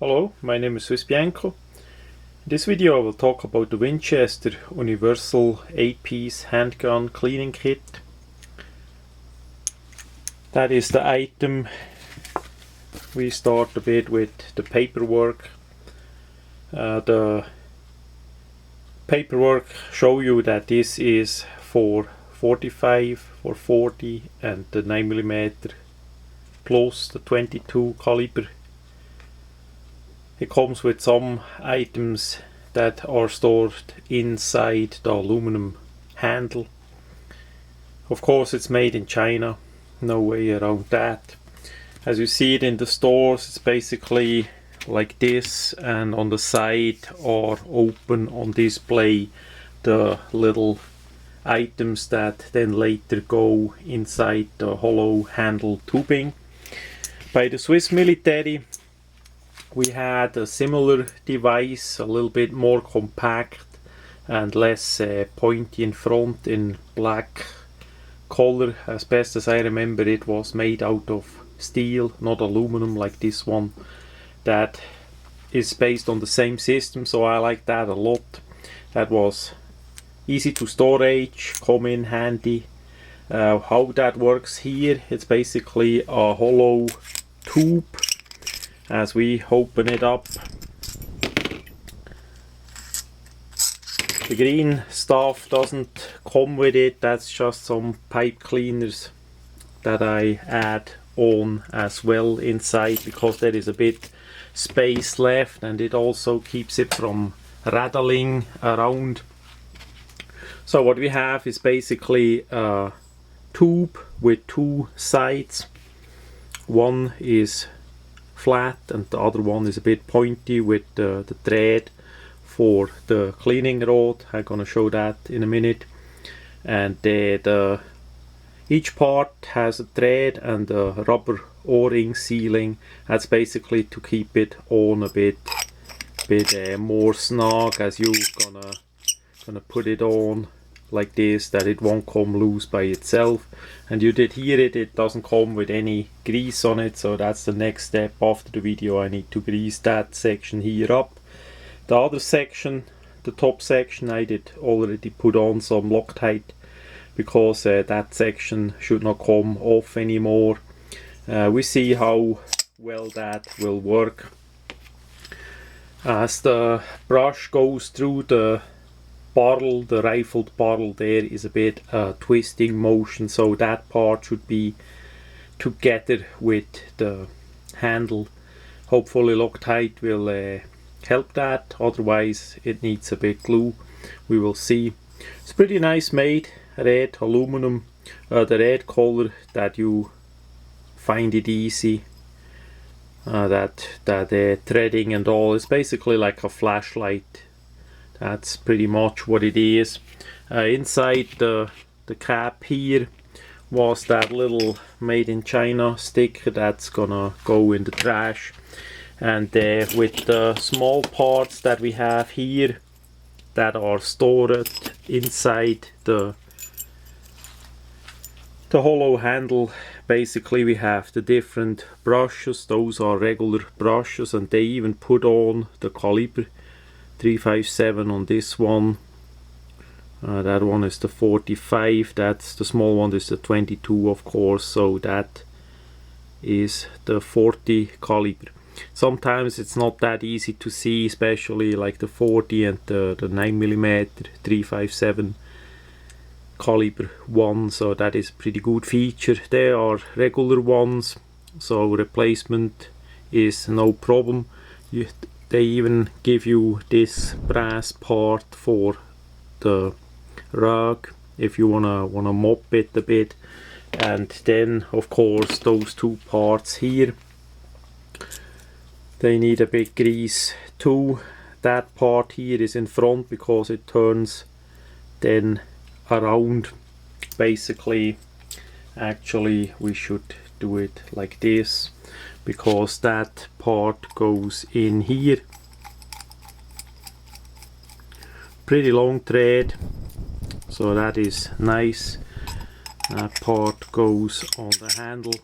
Hello, my name is swissbianco. In this video I will talk about the Winchester Universal 8-piece handgun cleaning kit. That is the item. We start a bit with the paperwork. The paperwork show you that this is for 45, for 40 and the 9mm plus the 22 caliber. It comes with some items that are stored inside the aluminum handle. Of course it's made in China, no way around that. As you see it in the stores, it's basically like this, and on the side are open on display the little items that then later go inside the hollow handle tubing. By the Swiss military we had a similar device, a little bit more compact and less pointy in front, in black color. As best as I remember, it was made out of steel, not aluminum like this one. That is based on the same system, so I like that a lot. That was easy to storage, come in handy. How that works here, it's basically a hollow tube. As we open it up, the green stuff doesn't come with it. That's just some pipe cleaners that I add on as well inside, because there is a bit space left and it also keeps it from rattling around. So what we have is basically a tube with two sides. One is flat and the other one is a bit pointy with the thread for the cleaning rod. I'm gonna show that in a minute. And each part has a thread and a rubber o-ring sealing. That's basically to keep it on a bit more snug, as you gonna put it on like this, that it won't come loose by itself. And you did hear it doesn't come with any grease on it, so that's the next step. After the video I need to grease that section here up. The other section, the top section, I did already put on some Loctite, because that section should not come off anymore. We see how well that will work. As the brush goes through the barrel, the rifled barrel, there is a bit twisting motion, so that part should be together with the handle. Hopefully Loctite will help that, otherwise it needs a bit glue. We will see. It's pretty nice made, red aluminum, the red color that you find it easy. That threading and all is basically like a flashlight. That's pretty much what it is. Inside the cap here was that little made in China sticker that's gonna go in the trash. And with the small parts that we have here that are stored inside the hollow handle, basically we have the different brushes. Those are regular brushes, and they even put on the caliber 357 on this one. That one is the 45, that's the small one, is the 22 of course, so that is the 40 caliber. Sometimes it's not that easy to see, especially like the 40 and the 9mm 357 caliber one, so that is a pretty good feature. There are regular ones, so replacement is no problem. They even give you this brass part for the rug if you wanna mop it a bit. And then of course those two parts here, they need a bit grease too. That part here is in front because it turns then around. Basically, actually we should do it like this, because that part goes in here. Pretty long thread, so that is nice. That part goes on the handle.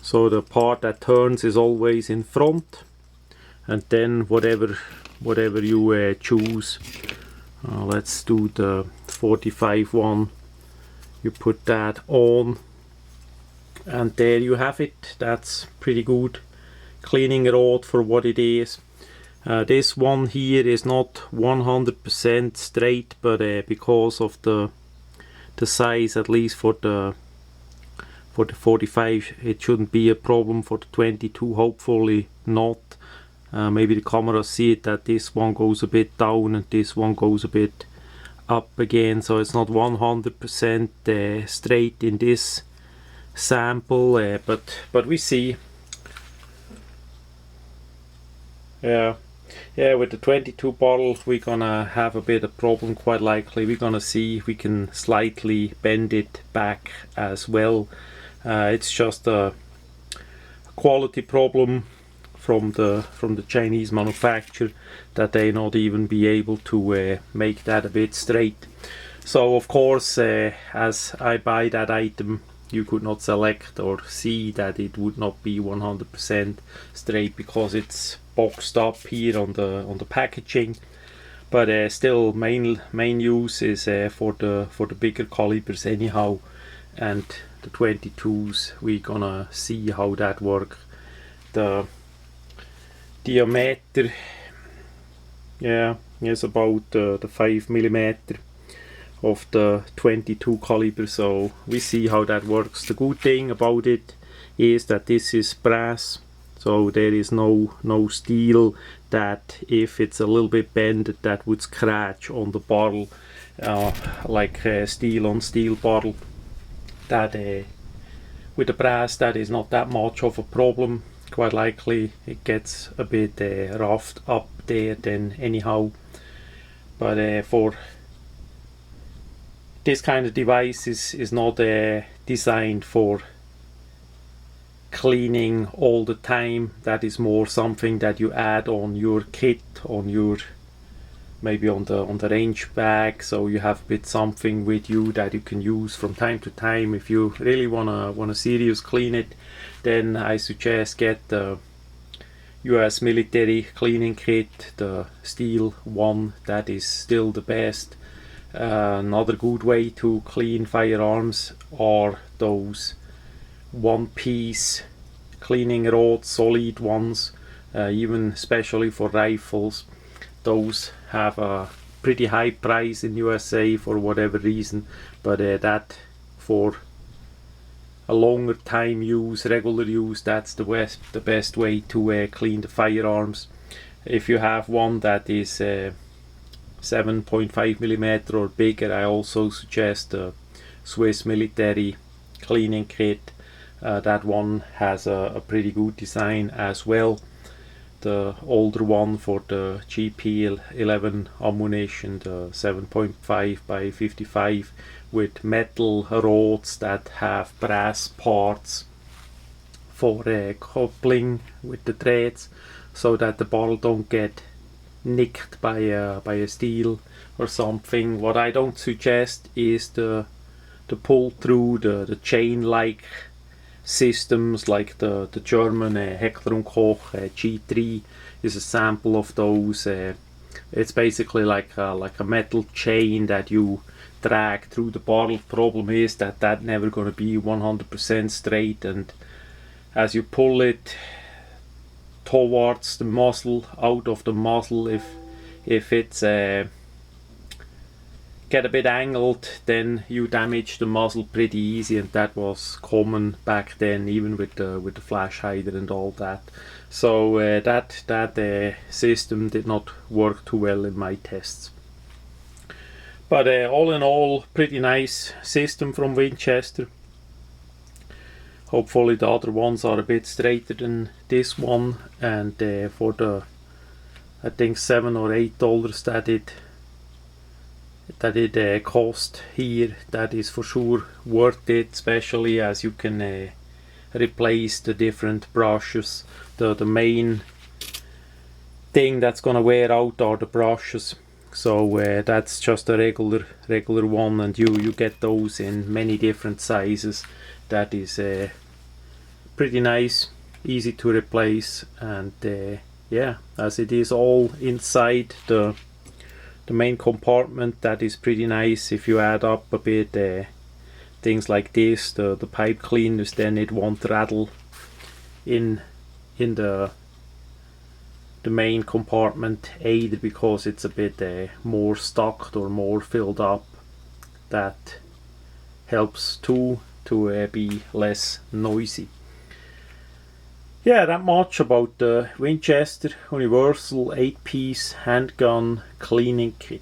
So the part that turns is always in front, and then whatever you choose. Let's do the 45 one. You put that on, and there you have it. That's pretty good cleaning rod for what it is. This one here is not 100% straight, but because of the size, at least for the 45, it shouldn't be a problem. For the 22, hopefully not. Maybe the camera see it that this one goes a bit down and this one goes a bit up again, so it's not 100% straight in this sample, but we see. Yeah, with the 22 bottle we're gonna have a bit of problem, quite likely. We're gonna see if we can slightly bend it back as well. It's just a quality problem from the Chinese manufacturer, that they not even be able to make that a bit straight. So of course, as I buy that item, you could not select or see that it would not be 100% straight, because it's boxed up here on the packaging. But still, main use is for the bigger calibers anyhow, and the 22s we're gonna see how that work. The diameter, yeah, is about the 5mm of the 22 caliber, so we see how that works. The good thing about it is that this is brass, so there is no steel that if it's a little bit bent that would scratch on the bottle, like steel on steel bottle. That with the brass, that is not that much of a problem. Quite likely it gets a bit roughed up there then anyhow, but for this kind of device is not designed for cleaning all the time. That is more something that you add on your kit, on your maybe on the range bag, so you have a bit something with you that you can use from time to time. If you really wanna serious clean it, then I suggest get the US military cleaning kit, the steel one. That is still the best. Another good way to clean firearms are those one-piece cleaning rods, solid ones, even especially for rifles. Those have a pretty high price in USA for whatever reason, but that for a longer time use, regular use, that's the best way to clean the firearms. If you have one that is 7.5mm or bigger, I also suggest the Swiss military cleaning kit. That one has a pretty good design as well. The older one for the GP11 ammunition, the 7.5 by 55 with metal rods that have brass parts for coupling with the threads, so that the bottle don't get nicked by a steel or something. What I don't suggest is the pull through the chain like systems, like the German Heckler & Koch G3 is a sample of those. It's basically like a metal chain that you drag through the bottle. Problem is that never gonna be 100% straight, and as you pull it towards the muzzle, out of the muzzle, if it's get a bit angled, then you damage the muzzle pretty easy, and that was common back then, even with the flash hider and all that. So that system did not work too well in my tests. But all in all, pretty nice system from Winchester. Hopefully the other ones are a bit straighter than this one, and for the, I think $7 or $8 that it cost here, that is for sure worth it, especially as you can replace the different brushes. The main thing that's gonna wear out are the brushes, so that's just a regular one, and you get those in many different sizes. That is pretty nice, easy to replace, and yeah, as it is all inside the main compartment, that is pretty nice. If you add up a bit things like this, the pipe cleaners, then it won't rattle in the main compartment either, because it's a bit more stocked or more filled up. That helps too, to be less noisy. Yeah, that much about the Winchester Universal 8-piece handgun cleaning kit.